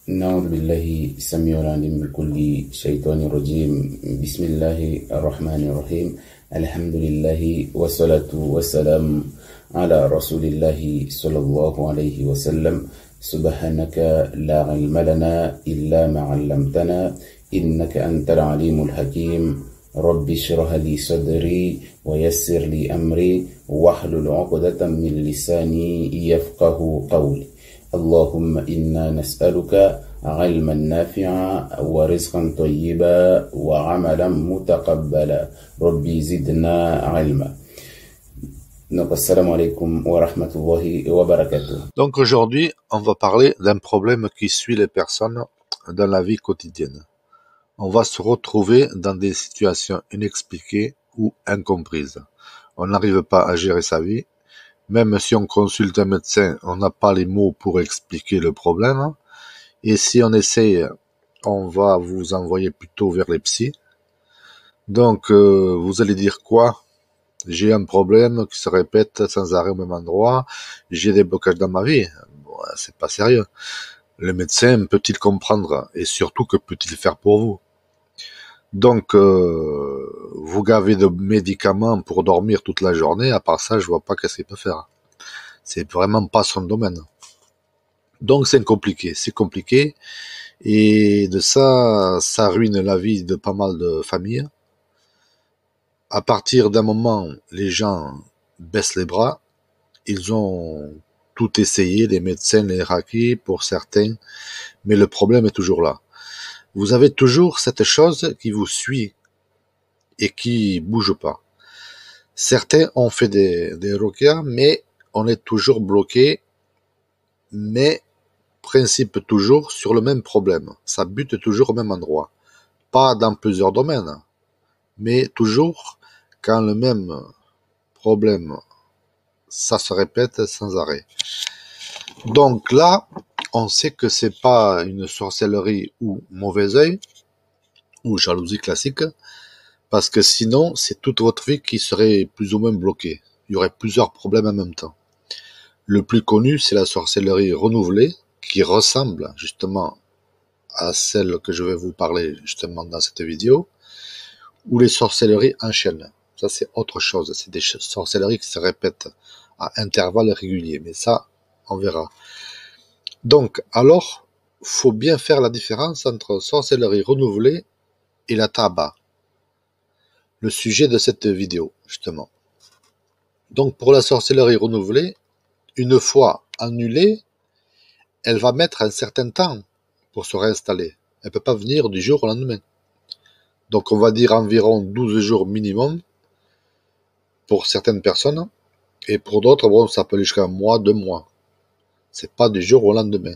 نعوذ بالله السميع العليم من كل شيطان رجيم. بسم الله الرحمن الرحيم. الحمد لله والصلاة والسلام على رسول الله صلى الله عليه وسلم. سبحانك لا علم لنا إلا ما علمتنا إنك أنت العليم الحكيم. رب اشرح لي صدري ويسر لي أمري واحلل عقدة من لساني يفقه قولي. اللهم إنا نسألك علما نافعا ورزقا طيبا وعملا متقبلا. ربي زدنا علما. Donc, assalamu alaikum wa rahmatullahi wa barakatuh. Donc aujourd'hui, on va parler d'un problème qui suit les personnes dans la vie quotidienne. On va se retrouver dans des situations inexpliquées ou incomprises. On n'arrive pas à gérer sa vie. Même si on consulte un médecin, on n'a pas les mots pour expliquer le problème. Et si on essaye, on va vous envoyer plutôt vers les psys. Donc, vous allez dire quoi? J'ai un problème qui se répète sans arrêt au même endroit. J'ai des blocages dans ma vie. Bon, c'est pas sérieux. Le médecin peut-il comprendre? Et surtout, que peut-il faire pour vous? Donc, vous gavez de médicaments pour dormir toute la journée. À part ça, je vois pas qu'est-ce qu'il peut faire. C'est vraiment pas son domaine. Donc, c'est compliqué. Et de ça ruine la vie de pas mal de familles. À partir d'un moment, les gens baissent les bras. Ils ont tout essayé, les médecins, les hackers, pour certains. Mais le problème est toujours là. Vous avez toujours cette chose qui vous suit et qui bouge pas. Certains ont fait des ruqya, mais on est toujours bloqué. Mais principe toujours sur le même problème. Ça bute toujours au même endroit. Pas dans plusieurs domaines, mais toujours quand le même problème, ça se répète sans arrêt. Donc là, on sait que c'est pas une sorcellerie ou mauvais œil, ou jalousie classique, parce que sinon, c'est toute votre vie qui serait plus ou moins bloquée. Il y aurait plusieurs problèmes en même temps. Le plus connu, c'est la sorcellerie renouvelée, qui ressemble justement à celle que je vais vous parler justement dans cette vidéo, ou les sorcelleries en chaîne. Ça, c'est autre chose. C'est des sorcelleries qui se répètent à intervalles réguliers. Mais ça, on verra. Donc, alors, faut bien faire la différence entre sorcellerie renouvelée et la tabac. Le sujet de cette vidéo, justement. Donc, pour la sorcellerie renouvelée, une fois annulée, elle va mettre un certain temps pour se réinstaller. Elle ne peut pas venir du jour au lendemain. Donc, on va dire environ 12 jours minimum pour certaines personnes. Et pour d'autres, bon, ça peut aller jusqu'à un mois, 2 mois. C'est pas du jour au lendemain.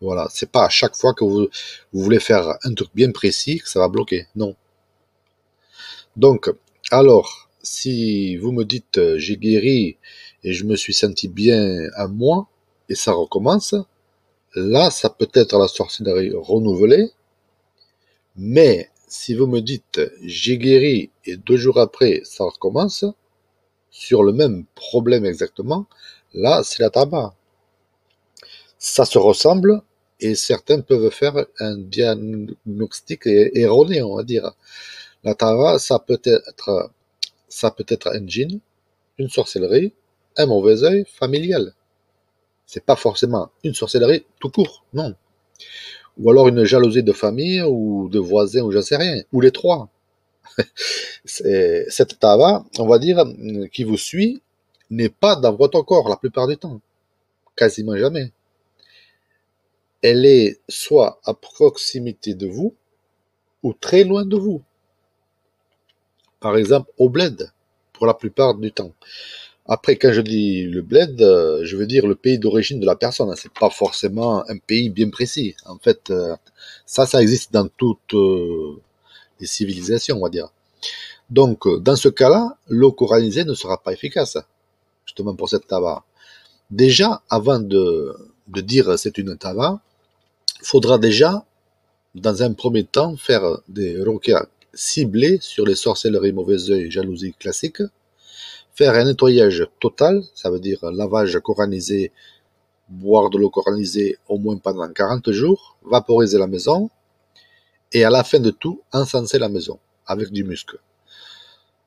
Voilà, c'est pas à chaque fois que vous voulez faire un truc bien précis que ça va bloquer. Non. Donc, alors, si vous me dites j'ai guéri et je me suis senti bien un mois et ça recommence, là, ça peut être la sorcellerie renouvelée. Mais si vous me dites j'ai guéri et 2 jours après ça recommence, sur le même problème exactement, là, c'est la tabac. Ça se ressemble et certains peuvent faire un diagnostic erroné, on va dire. La tabac, ça peut être un djinn, une sorcellerie, un mauvais œil familial. C'est pas forcément une sorcellerie tout court, non. Ou alors une jalousie de famille ou de voisins ou j'en sais rien, ou les trois. Cette tabac, on va dire, qui vous suit, n'est pas dans votre corps la plupart du temps. Quasiment jamais. Elle est soit à proximité de vous, ou très loin de vous. Par exemple, au bled, pour la plupart du temps. Après, quand je dis le bled, je veux dire le pays d'origine de la personne. C'est pas forcément un pays bien précis. En fait, ça existe dans toutes les civilisations, on va dire. Donc, dans ce cas-là, l'eau coranisée ne sera pas efficace, justement pour cette tabac. Déjà, avant de dire c'est une tabac, faudra déjà, dans un premier temps, faire des ruqya ciblés sur les sorcelleries, mauvais œil, jalousie classiques, faire un nettoyage total, ça veut dire lavage coranisé boire de l'eau colonisée au moins pendant 40 jours, vaporiser la maison, et à la fin de tout, encenser la maison avec du musc.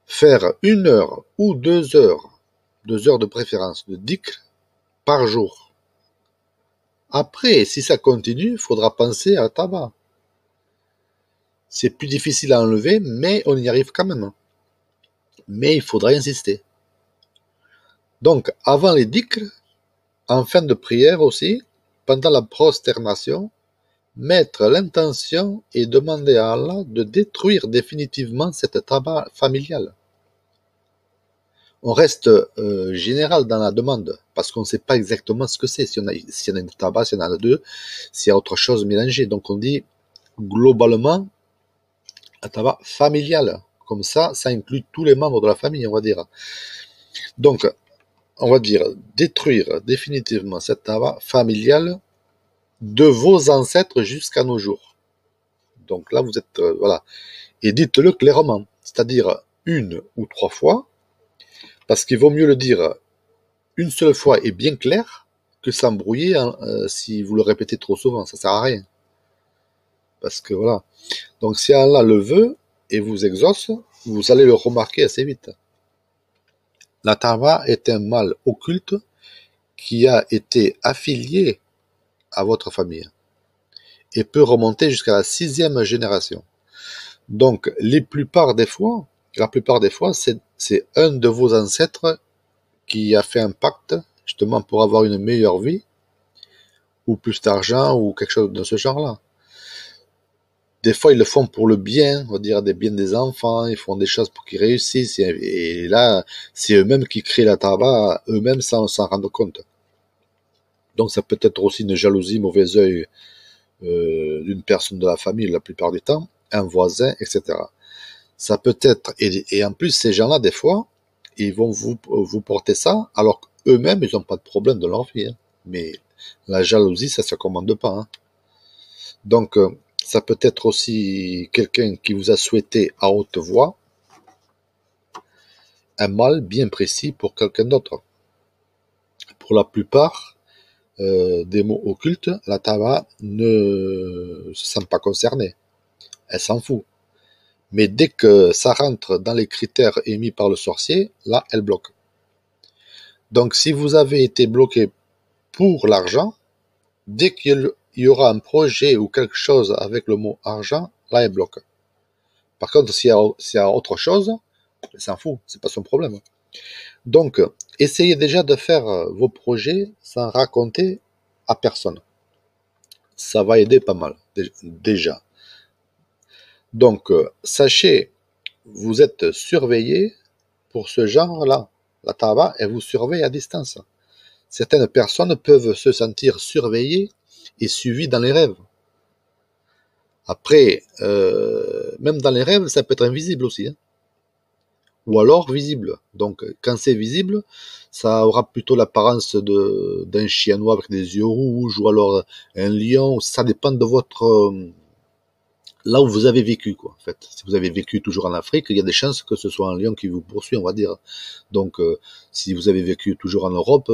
Faire 1 heure ou 2 heures de préférence de dhikr par jour. Après, si ça continue, il faudra penser à tabac. C'est plus difficile à enlever, mais on y arrive quand même. Mais il faudra insister. Donc, avant les dhikr, en fin de prière aussi, pendant la prosternation, mettre l'intention et demander à Allah de détruire définitivement cette tabac familiale. On reste général dans la demande, parce qu'on ne sait pas exactement ce que c'est, s'il y en a une tabac, s'il y en a deux, s'il y a autre chose mélangée. Donc on dit globalement la tabac familiale. Comme ça inclut tous les membres de la famille, on va dire. Donc, on va dire détruire définitivement cette tabac familiale de vos ancêtres jusqu'à nos jours. Donc là, vous êtes... voilà. Et dites-le clairement, c'est-à-dire 1 ou 3 fois, parce qu'il vaut mieux le dire une seule fois et bien clair que s'embrouiller si vous le répétez trop souvent, ça sert à rien. Parce que voilà. Donc si Allah le veut et vous exauce, vous allez le remarquer assez vite. La tabac est un mal occulte qui a été affilié à votre famille et peut remonter jusqu'à la 6e génération. Donc la plupart des fois, c'est un de vos ancêtres qui a fait un pacte justement pour avoir une meilleure vie ou plus d'argent ou quelque chose de ce genre-là. Des fois, ils le font pour le bien, on va dire des biens des enfants, ils font des choses pour qu'ils réussissent, et là, c'est eux-mêmes qui créent la tabac, eux-mêmes sans s'en rendre compte. Donc ça peut être aussi une jalousie, mauvais œil d'une personne de la famille la plupart du temps, un voisin, etc. Ça peut être, et en plus ces gens-là, des fois, ils vont vous porter ça, alors qu'eux-mêmes, ils n'ont pas de problème de leur vie. Hein. Mais la jalousie, ça ne se commande pas. Hein. Donc, ça peut être aussi quelqu'un qui vous a souhaité à haute voix un mal bien précis pour quelqu'un d'autre. Pour la plupart des mots occultes, la tabac ne se sent pas concernée. Elle s'en fout. Mais dès que ça rentre dans les critères émis par le sorcier, là, elle bloque. Donc, si vous avez été bloqué pour l'argent, dès qu'il y aura un projet ou quelque chose avec le mot argent, là, elle bloque. Par contre, s'il y a autre chose, elle s'en fout, c'est pas son problème. Donc, essayez déjà de faire vos projets sans raconter à personne. Ça va aider pas mal, déjà. Donc, sachez, vous êtes surveillé pour ce genre-là. La tabac, elle vous surveille à distance. Certaines personnes peuvent se sentir surveillées et suivies dans les rêves. Après, même dans les rêves, ça peut être invisible aussi. Hein. Ou alors visible. Donc, quand c'est visible, ça aura plutôt l'apparence d'un chien noir avec des yeux rouges, ou alors un lion. Ça dépend de votre... là où vous avez vécu, quoi, en fait. Si vous avez vécu toujours en Afrique, il y a des chances que ce soit un lion qui vous poursuit, on va dire. Donc, si vous avez vécu toujours en Europe,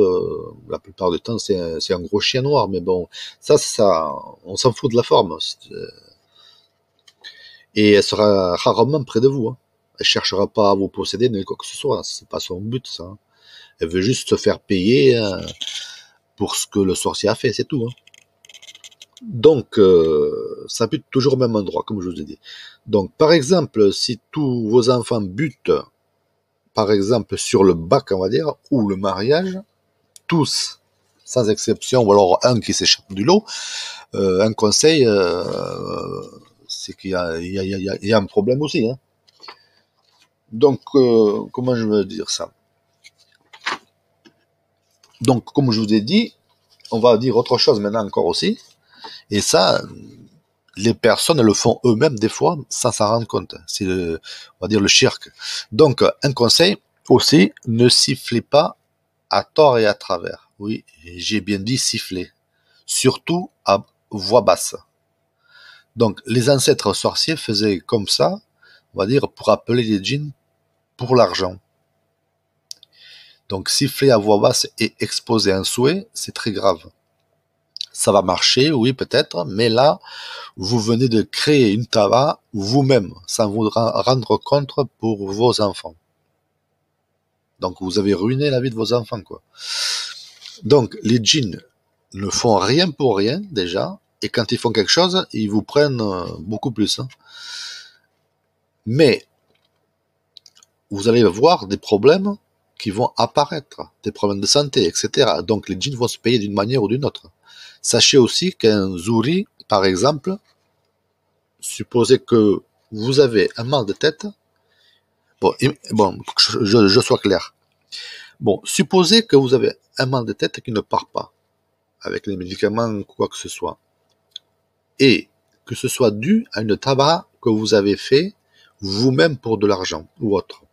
la plupart du temps, c'est un gros chien noir. Mais bon, ça, on s'en fout de la forme. Et elle sera rarement près de vous. Hein. Elle cherchera pas à vous posséder ni quoi que ce soit. C'est pas son but, ça. Hein. Elle veut juste se faire payer pour ce que le sorcier a fait, c'est tout. Hein. Donc, ça bute toujours au même endroit, comme je vous ai dit. Donc, par exemple, si tous vos enfants butent, par exemple, sur le bac, on va dire, ou le mariage, tous, sans exception, ou alors un qui s'échappe du lot, un conseil, c'est qu'il y a un problème aussi. Hein. Donc, comment je veux dire ça? Donc, comme je vous ai dit, on va dire autre chose maintenant encore aussi. Et ça, les personnes le font eux-mêmes des fois sans s'en rendre compte. C'est, on va dire, le shirk. Donc, un conseil aussi, ne sifflez pas à tort et à travers. Oui, j'ai bien dit siffler. Surtout à voix basse. Donc, les ancêtres sorciers faisaient comme ça, on va dire, pour appeler les djinns pour l'argent. Donc siffler à voix basse et exposer un souhait, c'est très grave. Ça va marcher, oui peut-être, mais là, vous venez de créer une tava vous-même, sans vous rendre compte pour vos enfants. Donc vous avez ruiné la vie de vos enfants, quoi. Donc les djinns ne font rien pour rien, déjà, et quand ils font quelque chose, ils vous prennent beaucoup plus. Hein. Mais vous allez voir des problèmes qui vont apparaître, des problèmes de santé, etc. Donc les djinns vont se payer d'une manière ou d'une autre. Sachez aussi qu'un zouri, par exemple, supposez que vous avez un mal de tête, bon, que je sois clair. Bon, supposez que vous avez un mal de tête qui ne part pas, avec les médicaments ou quoi que ce soit, et que ce soit dû à une tabac que vous avez fait vous-même pour de l'argent ou autre.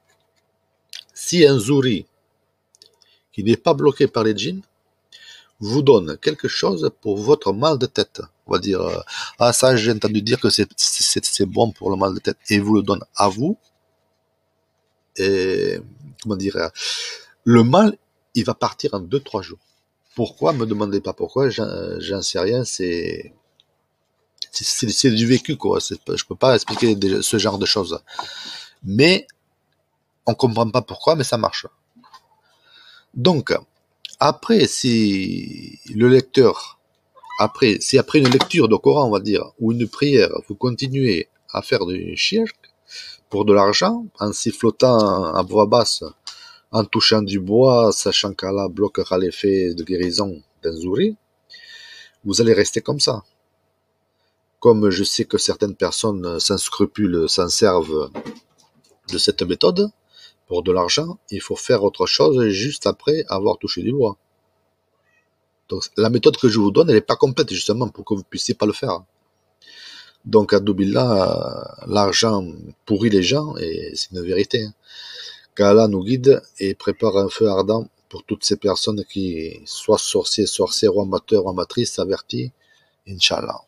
Si un zouri qui n'est pas bloqué par les djinns vous donne quelque chose pour votre mal de tête, on va dire, ah ça j'ai entendu dire que c'est bon pour le mal de tête, et vous le donne à vous, et comment dire, le mal il va partir en 2-3 jours. Pourquoi? Me demandez pas pourquoi, j'en sais rien, c'est du vécu, quoi. Je peux pas expliquer ce genre de choses. Mais on comprend pas pourquoi, mais ça marche. Donc, après, si le lecteur, si après une lecture de Coran, on va dire, ou une prière, vous continuez à faire du shirk pour de l'argent, en sifflotant à voix basse, en touchant du bois, sachant qu'Allah bloquera l'effet de guérison d'un zouri, vous allez rester comme ça. Comme je sais que certaines personnes sans scrupules s'en servent de cette méthode, pour de l'argent, il faut faire autre chose juste après avoir touché du bois. Donc la méthode que je vous donne, elle n'est pas complète justement pour que vous puissiez pas le faire. Donc Adoubillah, l'argent pourrit les gens et c'est une vérité. Qu'Allah nous guide et prépare un feu ardent pour toutes ces personnes qui, soit sorciers, sorcières, ou amateurs, ou amatrices, avertis, Inch'Allah.